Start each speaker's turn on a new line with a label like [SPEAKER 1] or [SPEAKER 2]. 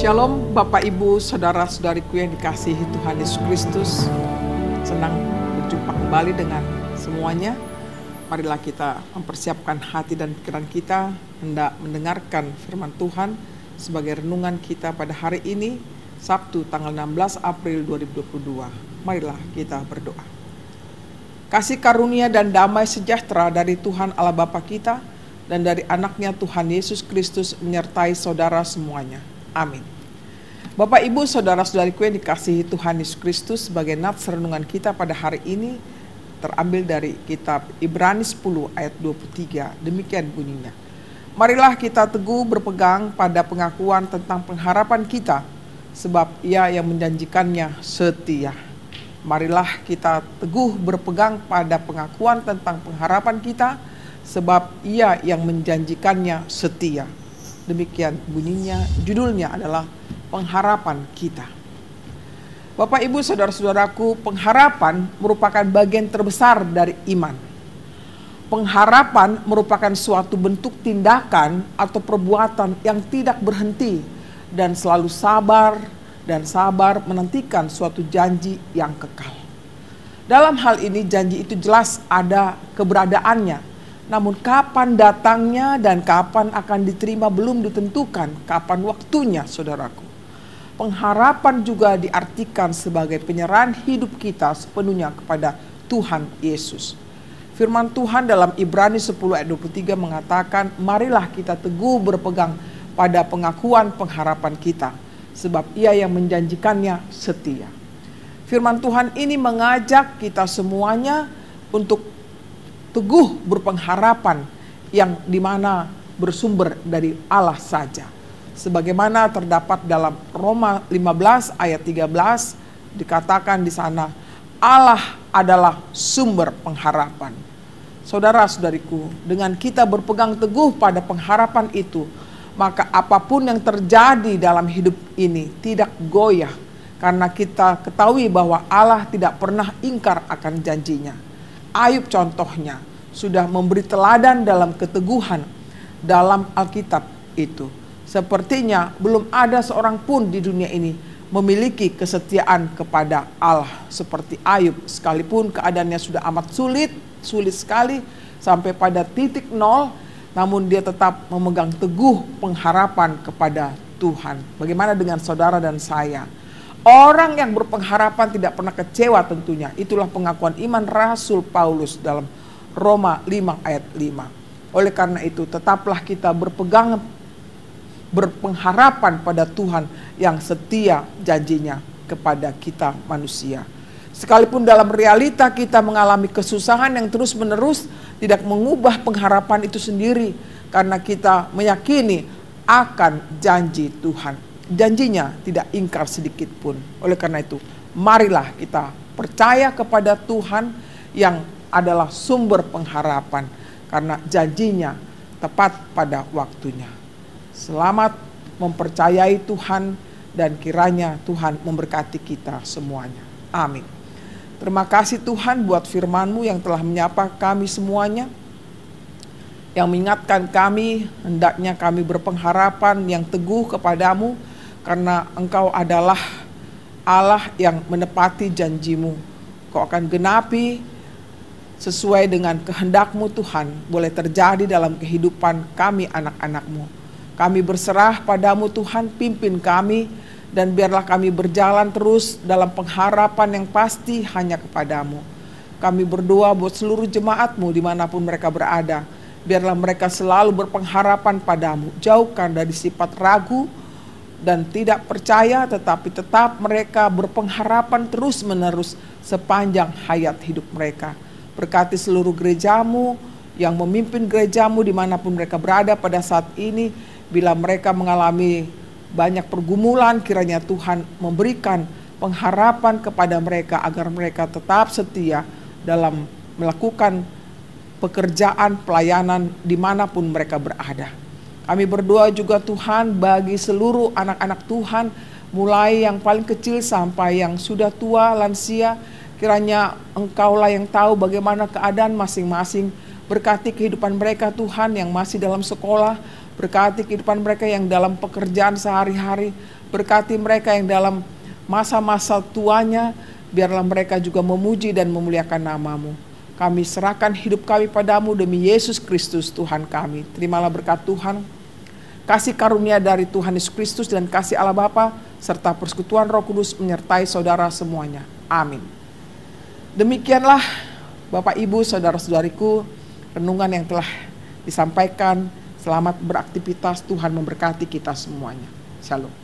[SPEAKER 1] Shalom Bapak Ibu, Saudara-saudariku yang dikasihi Tuhan Yesus Kristus. Senang berjumpa kembali dengan semuanya. Marilah kita mempersiapkan hati dan pikiran kita hendak mendengarkan firman Tuhan sebagai renungan kita pada hari ini, Sabtu tanggal 16 April 2022. Marilah kita berdoa. Kasih karunia dan damai sejahtera dari Tuhan Allah Bapa kita dan dari anaknya Tuhan Yesus Kristus menyertai saudara semuanya. Amin. Bapak Ibu Saudara-saudariku yang dikasihi Tuhan Yesus Kristus, sebagai nats renungan kita pada hari ini terambil dari kitab Ibrani 10 ayat 23. Demikian bunyinya. Marilah kita teguh berpegang pada pengakuan tentang pengharapan kita, sebab Ia yang menjanjikannya setia. Marilah kita teguh berpegang pada pengakuan tentang pengharapan kita, sebab Ia yang menjanjikannya setia. Demikian bunyinya, judulnya adalah pengharapan kita. Bapak Ibu Saudara-saudaraku, pengharapan merupakan bagian terbesar dari iman. Pengharapan merupakan suatu bentuk tindakan atau perbuatan yang tidak berhenti dan selalu sabar menantikan suatu janji yang kekal. Dalam hal ini janji itu jelas ada keberadaannya. Namun kapan datangnya dan kapan akan diterima belum ditentukan, kapan waktunya, saudaraku. Pengharapan juga diartikan sebagai penyerahan hidup kita sepenuhnya kepada Tuhan Yesus. Firman Tuhan dalam Ibrani 10 ayat 23 mengatakan, marilah kita teguh berpegang pada pengakuan pengharapan kita, sebab Ia yang menjanjikannya setia. Firman Tuhan ini mengajak kita semuanya untuk teguh berpengharapan yang dimana bersumber dari Allah saja. Sebagaimana terdapat dalam Roma 15 ayat 13, dikatakan di sana, Allah adalah sumber pengharapan. Saudara-saudariku, dengan kita berpegang teguh pada pengharapan itu, maka apapun yang terjadi dalam hidup ini tidak goyah, karena kita ketahui bahwa Allah tidak pernah ingkar akan janjinya. Ayub contohnya sudah memberi teladan dalam keteguhan dalam Alkitab itu. Sepertinya belum ada seorang pun di dunia ini memiliki kesetiaan kepada Allah seperti Ayub, sekalipun keadaannya sudah amat sulit sekali sampai pada titik nol, namun dia tetap memegang teguh pengharapan kepada Tuhan. Bagaimana dengan saudara dan saya? Orang yang berpengharapan tidak pernah kecewa tentunya. Itulah pengakuan iman Rasul Paulus dalam Roma 5 ayat 5. Oleh karena itu tetaplah kita berpengharapan pada Tuhan yang setia janjinya kepada kita manusia. Sekalipun dalam realita kita mengalami kesusahan yang terus menerus, tidak mengubah pengharapan itu sendiri. Karena kita meyakini akan janji Tuhan. Janjinya tidak ingkar sedikit pun. Oleh karena itu, marilah kita percaya kepada Tuhan yang adalah sumber pengharapan, karena janjinya tepat pada waktunya. Selamat mempercayai Tuhan dan kiranya Tuhan memberkati kita semuanya. Amin. Terima kasih Tuhan buat firman-Mu yang telah menyapa kami semuanya, yang mengingatkan kami hendaknya kami berpengharapan yang teguh kepadamu, karena Engkau adalah Allah yang menepati janji-Mu. Kau akan genapi sesuai dengan kehendak-Mu Tuhan, boleh terjadi dalam kehidupan kami anak-anak-Mu. Kami berserah padamu Tuhan, pimpin kami, dan biarlah kami berjalan terus dalam pengharapan yang pasti hanya kepadamu. Kami berdoa buat seluruh jemaat-Mu dimanapun mereka berada, biarlah mereka selalu berpengharapan padamu, jauhkan dari sifat ragu dan tidak percaya, tetapi tetap mereka berpengharapan terus-menerus sepanjang hayat hidup mereka. Berkati seluruh gereja-Mu yang memimpin gereja-Mu dimanapun mereka berada pada saat ini. Bila mereka mengalami banyak pergumulan, kiranya Tuhan memberikan pengharapan kepada mereka agar mereka tetap setia dalam melakukan pekerjaan pelayanan dimanapun mereka berada. Kami berdoa juga Tuhan bagi seluruh anak-anak Tuhan, mulai yang paling kecil sampai yang sudah tua, lansia. Kiranya Engkaulah yang tahu bagaimana keadaan masing-masing. Berkati kehidupan mereka Tuhan yang masih dalam sekolah. Berkati kehidupan mereka yang dalam pekerjaan sehari-hari. Berkati mereka yang dalam masa-masa tuanya, biarlah mereka juga memuji dan memuliakan nama-Mu. Kami serahkan hidup kami padamu demi Yesus Kristus Tuhan kami. Terimalah berkat Tuhan, kasih karunia dari Tuhan Yesus Kristus dan kasih Allah Bapa serta persekutuan Roh Kudus menyertai saudara semuanya. Amin. Demikianlah Bapak Ibu saudara-saudariku, renungan yang telah disampaikan. Selamat beraktivitas, Tuhan memberkati kita semuanya. Shalom.